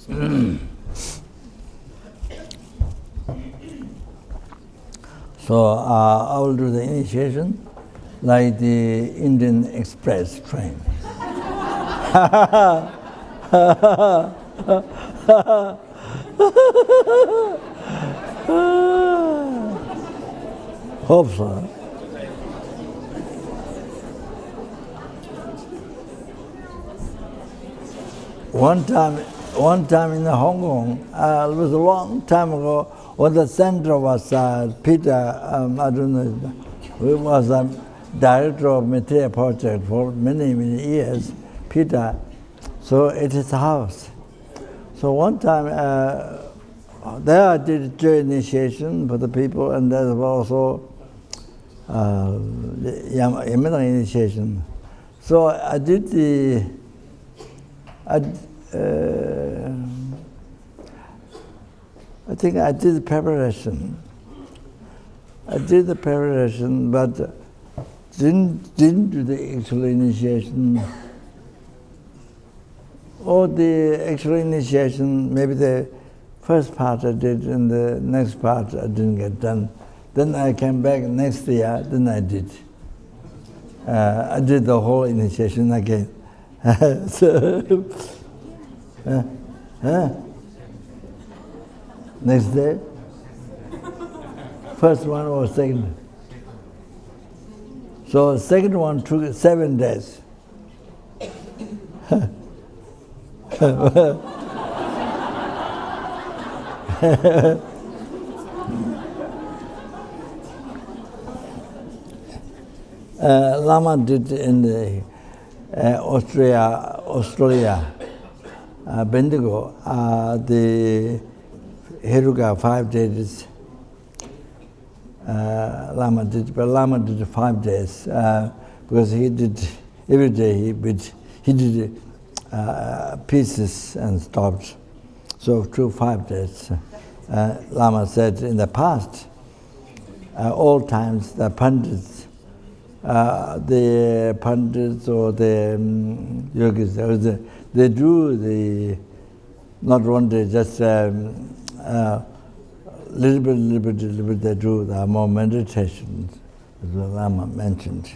So I will do the initiation like the Indian Express train. Hope so. One time in Hong Kong, it was a long time ago, when the center was Peter, I don't know, he was a director of material project for many, many years, Peter. So at his house. So one time, there I did Joy initiation for the people, and there was also Yamada initiation. So I did the, I think I did the preparation. I did the preparation, but didn't do the actual initiation. Or the actual initiation, maybe the first part I did, and the next part I didn't get done. Then I came back next year, then I did. I did the whole initiation again. So, next day? First one or second? So second one took 7 days. Lama did in the Austria, Bendigo, the Heruga 5 days. Lama did, but Lama did 5 days because he did every day. He did pieces and stopped. So 5 days. Lama said in the past, all times the pundits or the yogis, they do the not one day, just little bit they do the more meditations, as the Lama mentioned.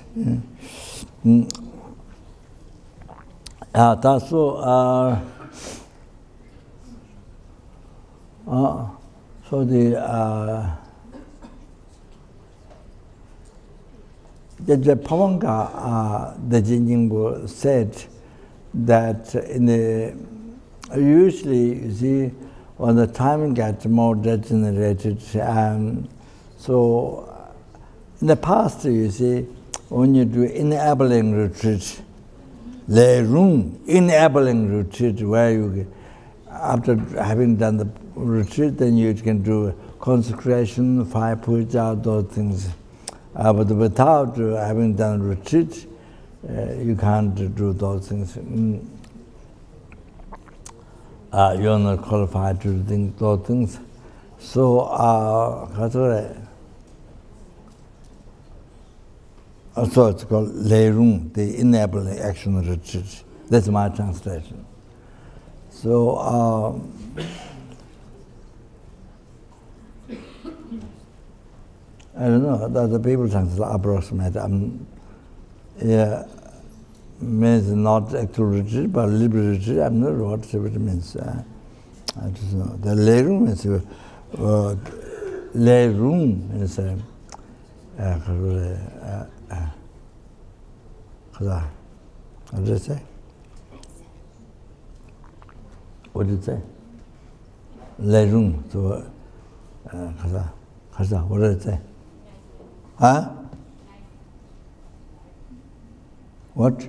That's so. So the Pavanga, the Jinjingbo said that usually, you see, when the time gets more degenerated, so in the past, you see, when you do enabling retreat, lay room, enabling retreat, where you, after having done the retreat, then you can do consecration, fire puja, those things. But without having done retreat, you can't do those things. You're not qualified to do those things. So, so it's called Leirung, the enabling action retreat. That's my translation. So, I don't know, the people translate approximate. Yeah, means not actual retreat, but liberal retreat. I'm not sure what it means. I just know. The Leirung is Leirung is what did it say? What did it say? Leirung. So, what did it say? Huh? What?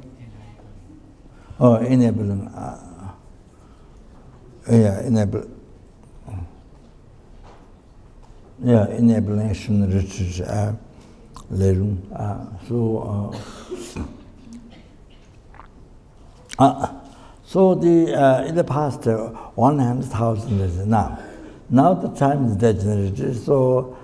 Oh, enabling. Yeah, enable. Yeah, enabling action retreat. Leirung. So the in the past 100,000 years now. Now the time is degenerated, so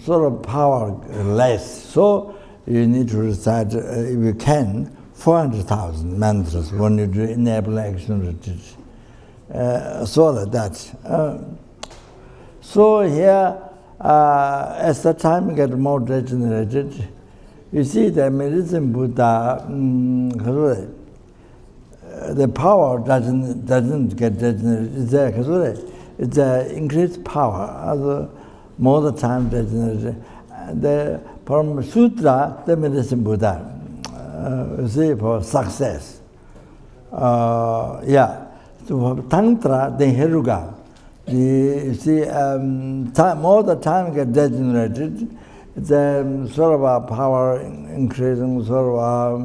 sort of power less. So you need to recite, if you can, 400,000 mantras when you do enable action retreat. so like that. So here, as the time gets more degenerated, you see the medicine Buddha, the power doesn't get degenerated. It's there, it's increased power. More the time degenerated. From Sutra, the medicine Buddha, you see, for success. So for Tantra, the Heruga. You see, more the time gets degenerated, the sort of a power increasing, sort of,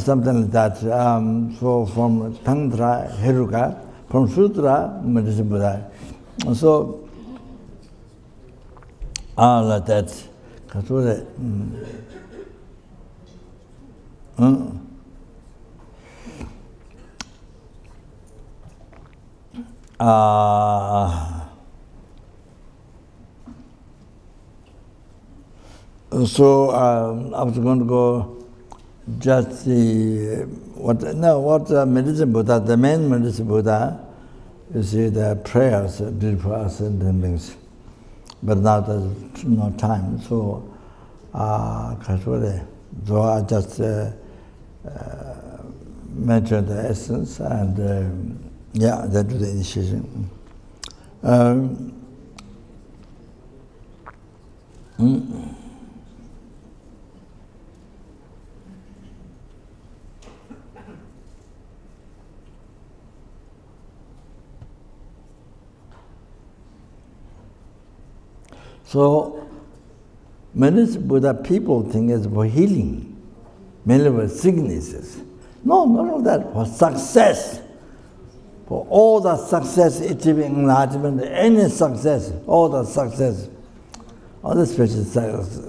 something like that. So from Tantra, Heruga, from Sutra, medicine Buddha. So, like that. So I was going to go just see what medicine Buddha, the main medicine Buddha, you see the prayers did for us and things. But now there's no time, so so I just mentioned the essence and that was the initiation. So, many Buddha people think it's for healing, mainly for sicknesses. No, not all that, for success. For all the success, achieving enlightenment, any success, all the success, all the special success,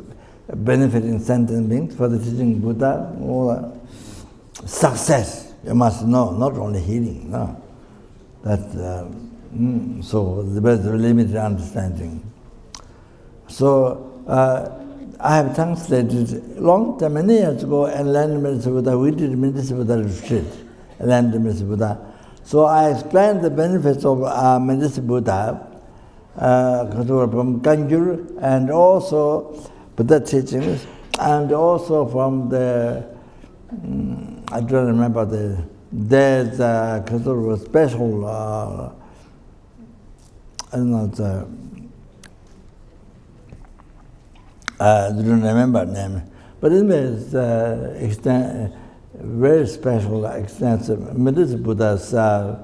benefiting sentient beings for the teaching Buddha, all the success. You must know, not only healing, no. So there's a limited understanding. So I have translated many years ago, enlightenment Buddha. We did medicine Buddha retreat, enlightenment Buddha. So I explained the benefits of medicine Buddha from Kanjur and also Buddha teachings, and also from the I don't remember there's a special I don't know I don't remember the name, but it is very special, extensive medicine Buddhas. I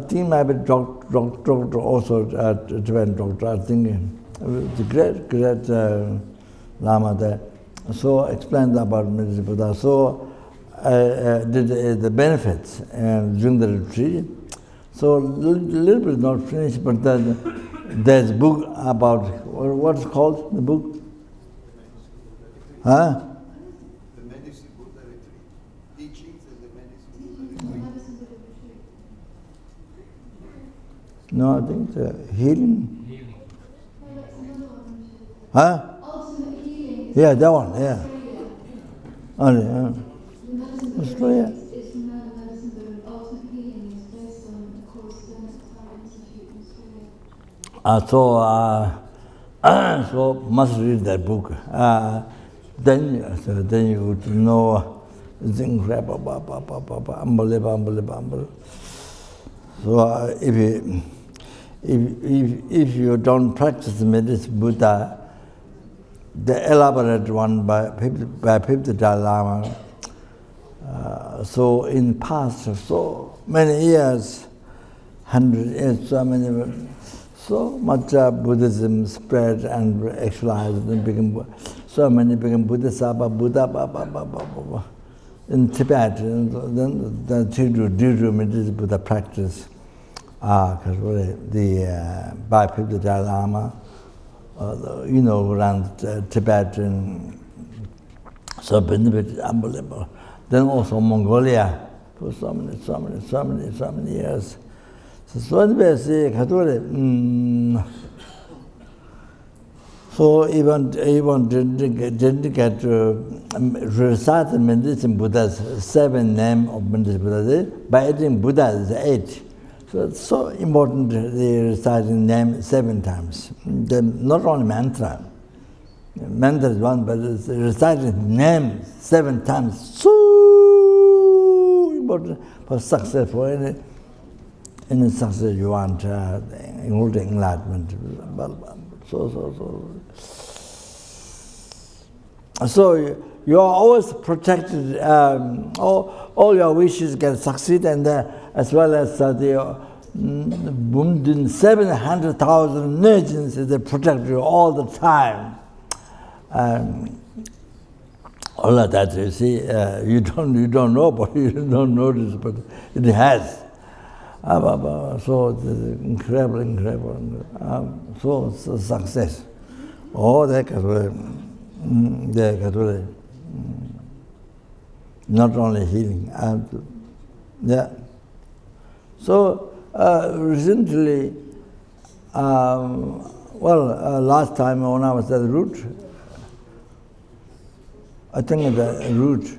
think maybe doctor also Tibetan doctor. I think the great Lama there. So explained about medicine Buddha. So did the benefits during the retreat. So a little bit not finished, but then there's a book about what's called the book. Huh? The medicine Buddha retreat. Teachings and the medicine Buddha retreat. No, I think the healing. Huh? Ultimate healing. Yeah, that one, yeah. Australia. Australia. It's from medicine, but ultimate healing is based on a course done at the Time Institute in Australia. So must read that book. Then you would know it's incredible, unbelievable. So if you don't practice medicine Buddha, the elaborate one by Dalai Lama. So in past so many years, 100 years, so much Buddhism spread and actualized and became so many became Buddha in Tibet. And then the Tiru medicine Buddha practice, because by the Dalai Lama, around Tibet and so unbelievable. Then also Mongolia for so many years. So even didn't get to recite the medicine Buddha's 7 names of medicine Buddha. By eating Buddha is 8. So it's so important they reciting name 7 times. Then not only mantra. Mantra is one, but it's reciting name 7 times. So important for success, for any success you want, including enlightenment. So you are always protected. All your wishes can succeed, and as well as the 700,000 nations they protect you all the time. All of that, you see, you don't know, but you don't notice, but it has. So it's incredible. So success. Oh, that not only healing. Yeah. So recently, last time when I was at the root, I think the root.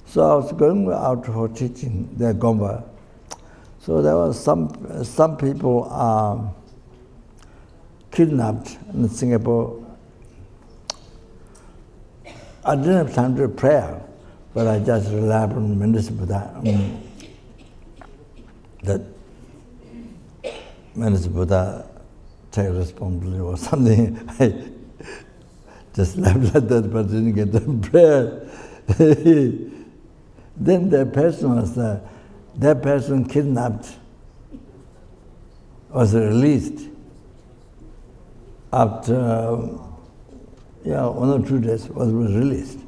So I was going out for teaching the Gomba. So there was some people kidnapped in Singapore. I didn't have time to do prayer, but I just relied on Minister Buddha. That Minister Buddha take responsibility or something. I just left like that, but didn't get the prayer. Then that person kidnapped was released after 1 or 2 days was released.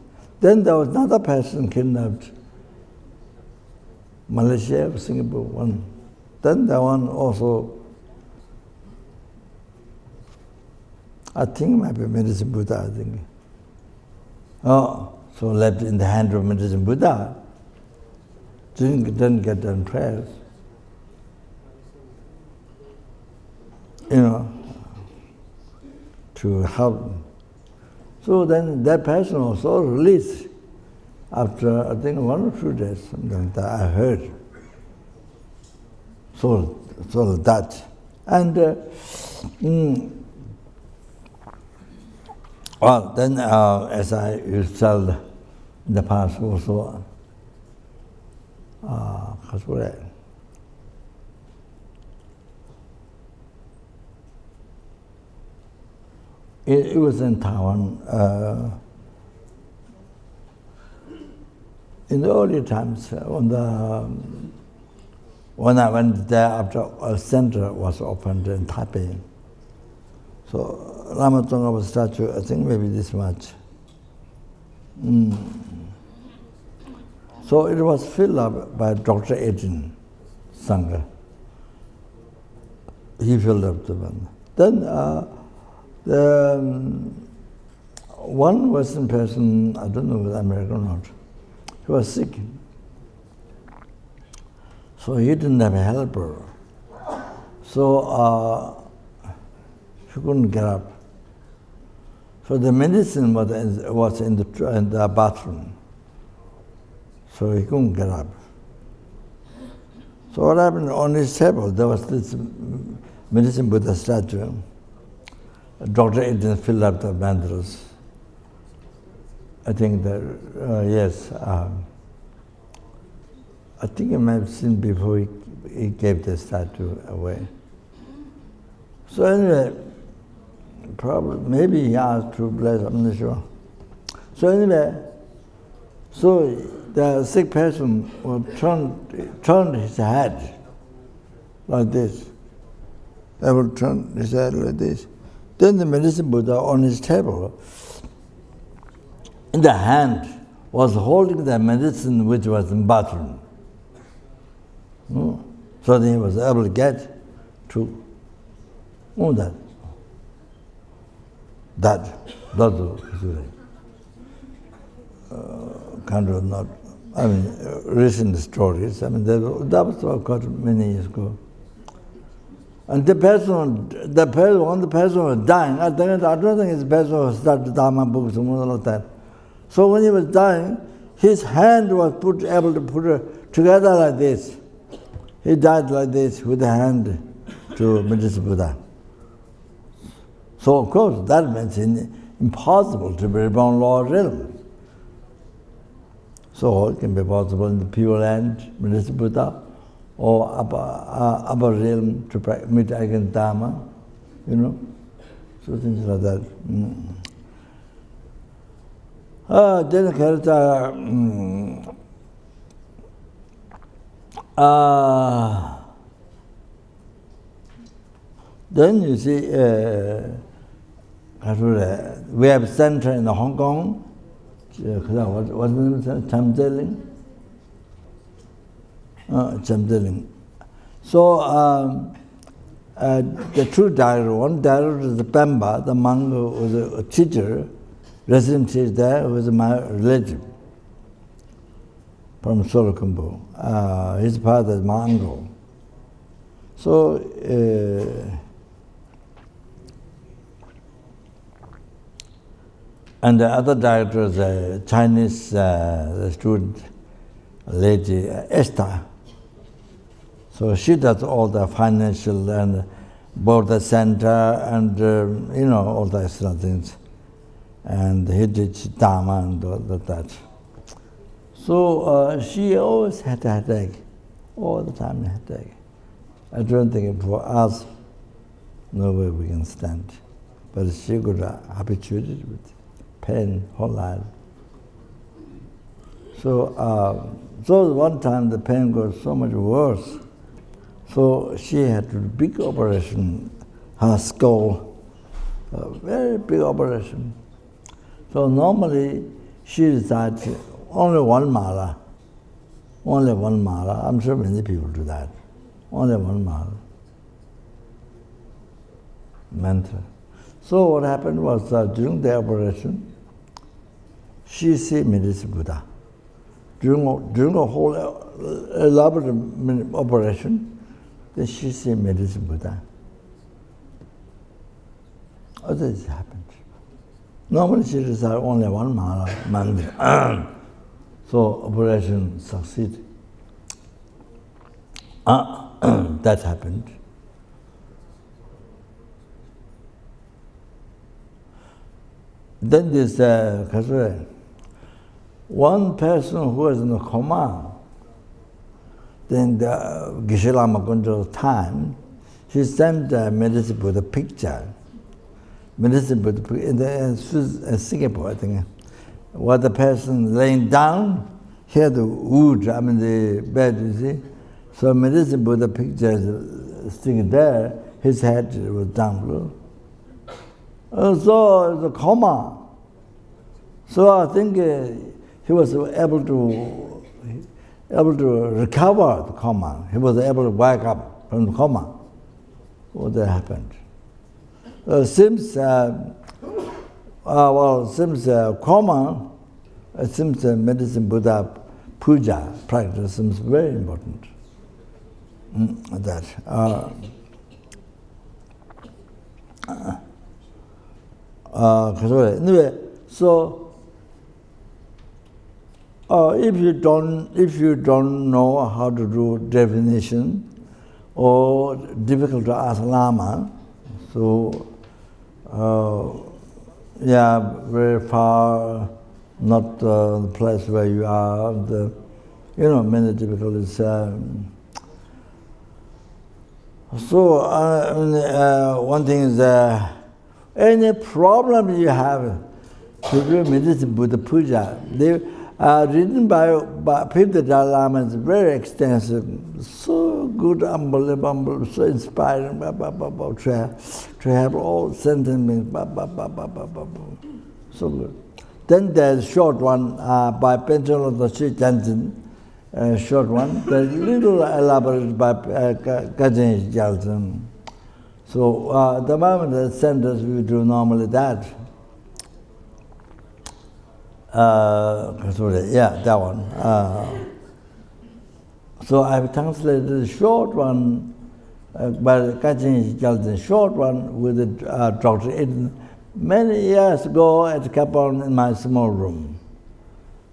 Then there was another person kidnapped, Malaysia, Singapore, one. Then that one also, I think might be Medicine Buddha, I think. So left in the hand of Medicine Buddha. Didn't get done prayers. To help. So then that person was also released after, I think, 1 or 2 days, something like that, I heard. So that. And then as I used to tell in the past also, it was in Taiwan. In the early times, when I went there after a center was opened in Taipei, so Lama Tsongkhapa was statue, I think maybe this much. So it was filled up by Dr. Eden Sangha. He filled up the one. Then one Western person, I don't know whether American or not, he was sick. So he didn't have a helper. So he couldn't get up. So the medicine was in the bathroom. So he couldn't get up. So what happened, on his table, there was this Medicine Buddha statue. Dr. Eden filled up the mantras. I think that, yes. I think you might have seen before he gave the statue away. So anyway, probably, maybe he asked to bless, I'm not sure. So anyway, so the sick person turned his head like this. They would turn his head like this. Then the Medicine Buddha on his table, in the hand, was holding the medicine which was in bathroom. So then he was able to get to that. That's kind of not, recent stories. That was occurred many years ago. And the person when the person was dying, I don't think it's the person who started Dharma books and all of that. So when he was dying, his hand was able to put it together like this. He died like this with the hand to Medicine Buddha. So of course that means impossible to be reborn lower realm. So it can be possible in the Pure Land, Medicine Buddha, or upper realm to meet again Dharma, so things like that. Then then you see, we have a center in Hong Kong. What's the name? Chamdeling. So the two directors, one director is the Pemba, the monk who was a teacher, resident teacher there, who was my relative from Solokumbu. His father is my uncle. So and the other director is a Chinese student, lady Esther. So she does all the financial and border center and all the extra things. And he did Dharma and all that. So she always had a headache, all the time headache. I don't think for us, no way we can stand. But she got habituated with pain whole life. So one time the pain got so much worse. So she had a big operation, her skull, a very big operation. So normally she recites only one mala. I'm sure many people do that. Only one mala. Mantra. So what happened was during the operation, she see Medicine Buddha. During a whole elaborate operation, then she see Medicine Buddha. What has happened? Normally she recites only one mala mantra. So operation succeeded. That happened. Then this one person who was in a coma, then the Geshe Lama Gunjo's time, he sent Medicine Buddha picture. Medicine Buddha in Singapore, I think. Was the person laying down, he had the wood, the bed, you see. So Medicine Buddha picture is sitting there, his head was down below. So the coma. So I think he was able to recover the coma. He was able to wake up from the coma. What happened? Since coma, since Medicine Buddha puja practice seems very important. Anyway, so if you don't know how to do definition, or difficult to ask Lama, so very far, not the place where you are. Many difficulties. One thing is any problem you have to do Medicine Buddha puja. They written by Peter Dalai Lama is very extensive, so good, unbelievable, so inspiring, to have all sentences, so good. Then there's a short one by Pencholo Doshi Jansen, short one. There's little elaborate by Gajen Jalsen. So the moment the sentence we do normally that. That one. So I've translated the short one but catching is just a short one with the Dr. Eden. Many years ago at Capon in my small room.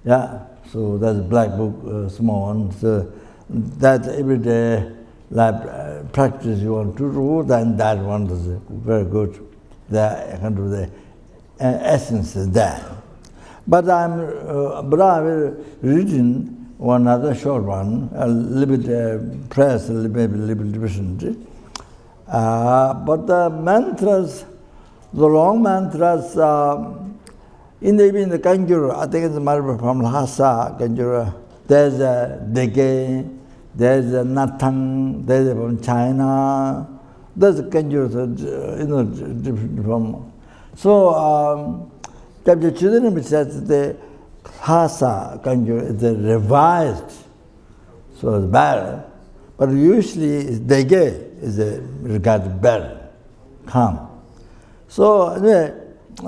Yeah, so that's a black book, small one. So that every day like practice you want to do, then that one is very good. The kind of the essence is there. But I'm reading one other short one, a little bit press, maybe a little bit different. But the mantras, the long mantras, even the Kanjura, I think it's from Lhasa, Kanjura, there's a Dege, there's a Natang, there's a from China, there's a Kanjura, different from. So, the children says the Lhasa Kanjura is revised, so it's better, but usually Dege is regarded better, calm. So anyway,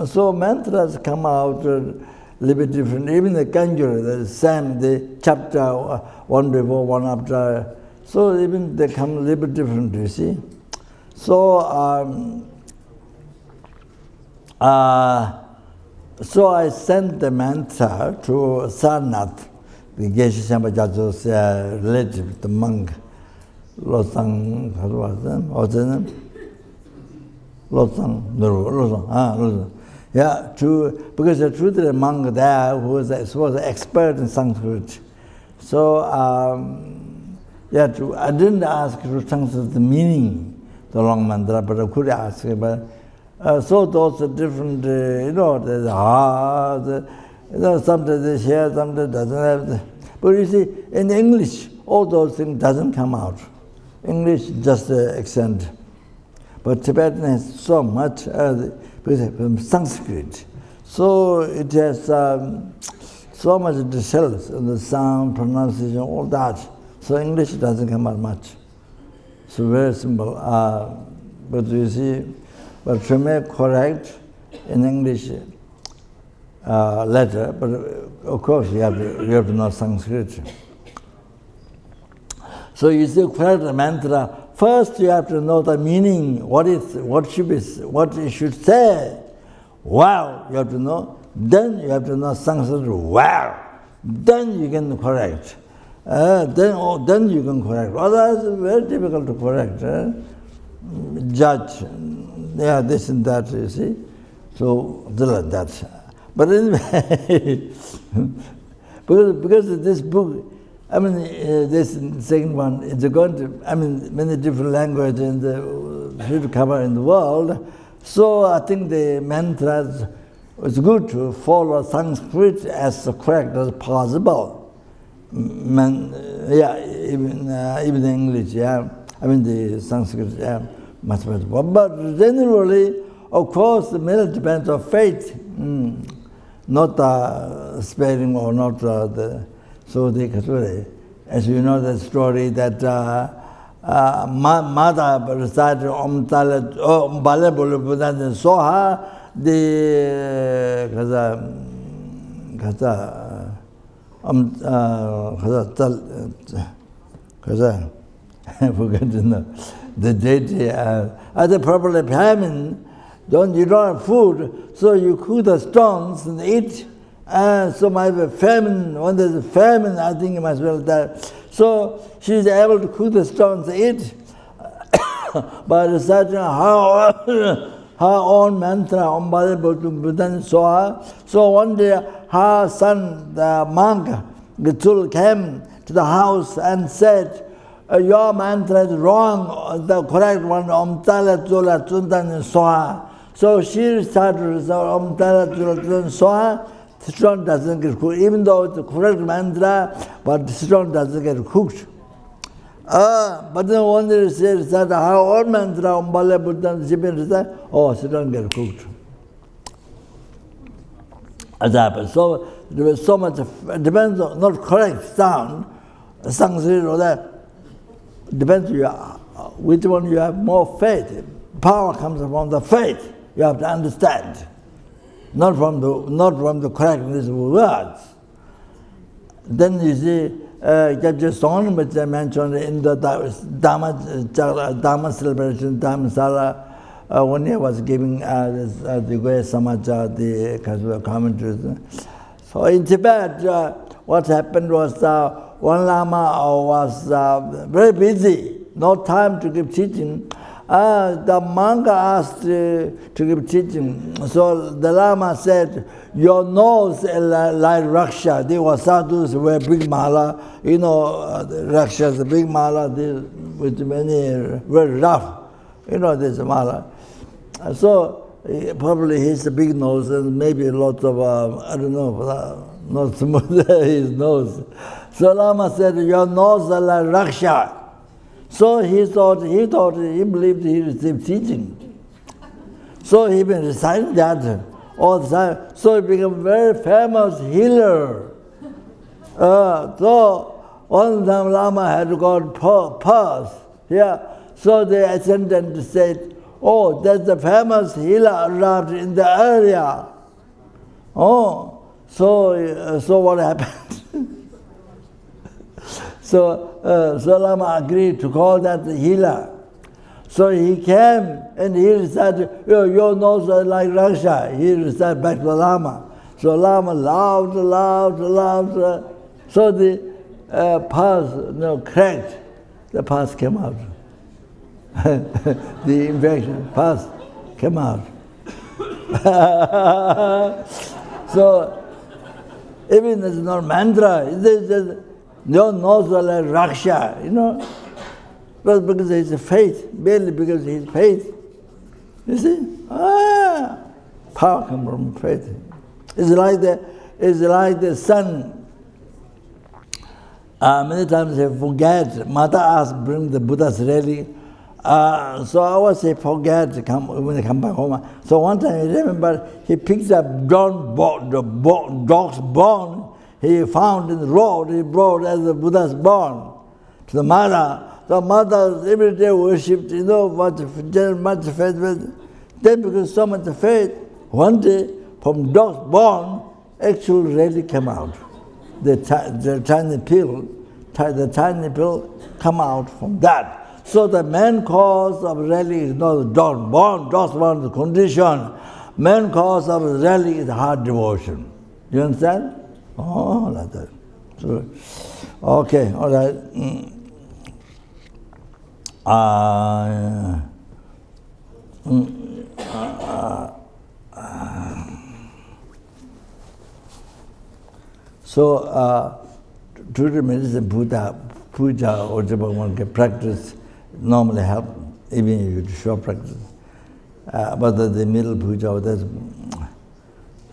so mantras come out a little bit different. Even the Kanjura, the same, the chapter, one before, one after. So even they come a little bit different, you see. So, so I sent the mantra to Sarnath, the Geshe Shampa Jajo's relative, the monk, Losang, what's his name? Losang. Yeah, because the truth the monk there who was an expert in Sanskrit. So, I didn't ask to Sanskrit the meaning, the long mantra, but I could ask him. So those are different, there's sometimes they share, sometimes doesn't have. But you see, in English, all those things doesn't come out. English just accent. But Tibetan has so much, from Sanskrit. So it has so much details, the sound, pronunciation, all that. So English doesn't come out much. So very simple. But you see, but to make correct in English letter, but of course you have to know Sanskrit. So you see, correct the mantra. First, you have to know the meaning. What it should say. Wow, you have to know. Then you have to know Sanskrit. Wow. Then you can correct. Then you can correct. Otherwise, it's very difficult to correct. Judge. Yeah, this and that, you see. So, like that. But anyway, because this book, this second one, it's going to, many different languages should cover in the world. So I think the mantras, it's good to follow Sanskrit as correct as possible. Even English, the Sanskrit, much better. But generally, of course, the matter depends on faith, not sparing or not so the as you know the story that Mata recited Om Talat Bale Bulubudan and Soha the I forgot to know the deity at the proper famine. You don't have food, so you cook the stones and eat. So might be famine. When there's a famine, I think you must well die. So she's able to cook the stones and eat by reciting her own mantra, Om Bale Buddhan Soha. So one day her son, the monk, Gitul, came to the house and said, your mantra is wrong, the correct one, Om Tala Tula Tundan Soha. So she started Om Tala Tula Tundan Soha. The stone doesn't get cooked, even though it's the correct mantra, but the stone doesn't get cooked. But then one day she said, her own mantra, Om Bale Buddhan, she don't get cooked. As happened. So there was so much, it depends on, not correct sound, Sanskrit or that. Depends on which one you have more faith. Power comes from the faith. You have to understand, not from the correctness of words. Then you see just on, which I mentioned in the Dharma celebration, Dharma one year was giving the Goya Samaja, the commentaries. So in Tibet, what happened was one Lama was very busy, no time to give teaching. The monk asked to give teaching. So the Lama said, your nose is like Raksha. They were sadhus wear big mala. You know, Raksha, the big mala, with many, very rough. You know, this mala. So probably he's a big nose and maybe a lot of, I don't know, not smooth his nose. So Lama said, your nose is like Raksha. So he believed he received teaching. So he been reciting that all the time. So he became a very famous healer. So one time Lama had got purse. Yeah. So the attendant said, oh, there's a famous healer arrived in the area. Oh, so what happened? So Lama agreed to call that the healer. So he came and he recited, your nose is like Raksha. He recited back to the Lama. So Lama laughed. So the pus cracked. The pus came out. The infection, pus came out. So even there's no mantra, there's just no nose like Raksha, you know. But because it's faith, barely because it's faith. You see? Power comes from faith. It's like the sun. Many times I forget. Mother asked, bring the Buddha's relic. So I always say, forget when I come back home. So one time I remember he picked up the dog's bone he found in the road. He brought as the Buddha's bone to the mother. The mother every day worshipped, much faith. Then because so much faith, one day from dog's bone, actual relic came out. The tiny pill come out from that. So the main cause of relic is not the dog's bone. Dog's bone is the condition. Main cause of relic is heart devotion. You understand? Oh, like that. So, okay, all right. So, to the medicine, Buddha, puja, or one can practice, normally help, even if you do short practice. But the middle puja,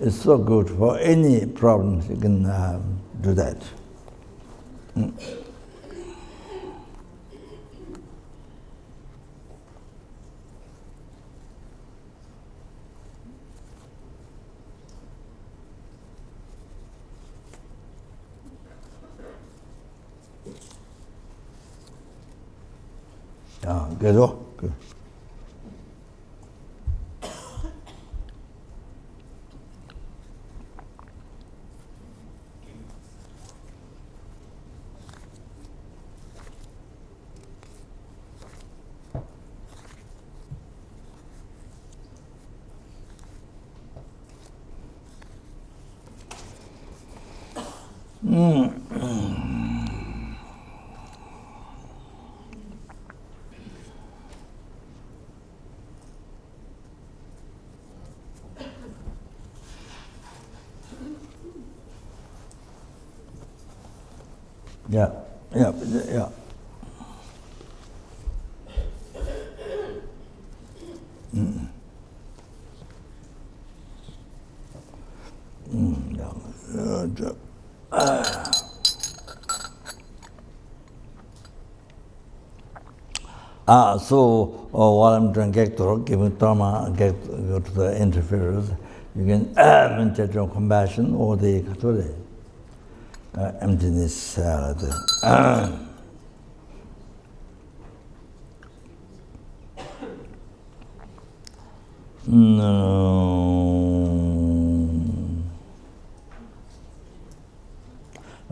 it's so good for any problems. You can do that. Good. Good. Yeah. So what I'm doing, giving Dharma, go to the interferers, you can meditate on compassion or the emptiness.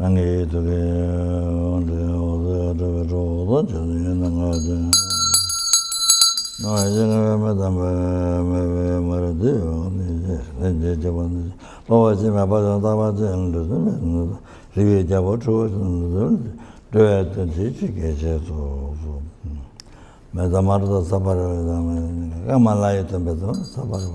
Rangi Tuki, no, I didn't Madame Maradio, oh, I see my brother and Rivi Javocho, do it and teach it. Madame Martha Sabara, Gamalite and Beton, Sabara.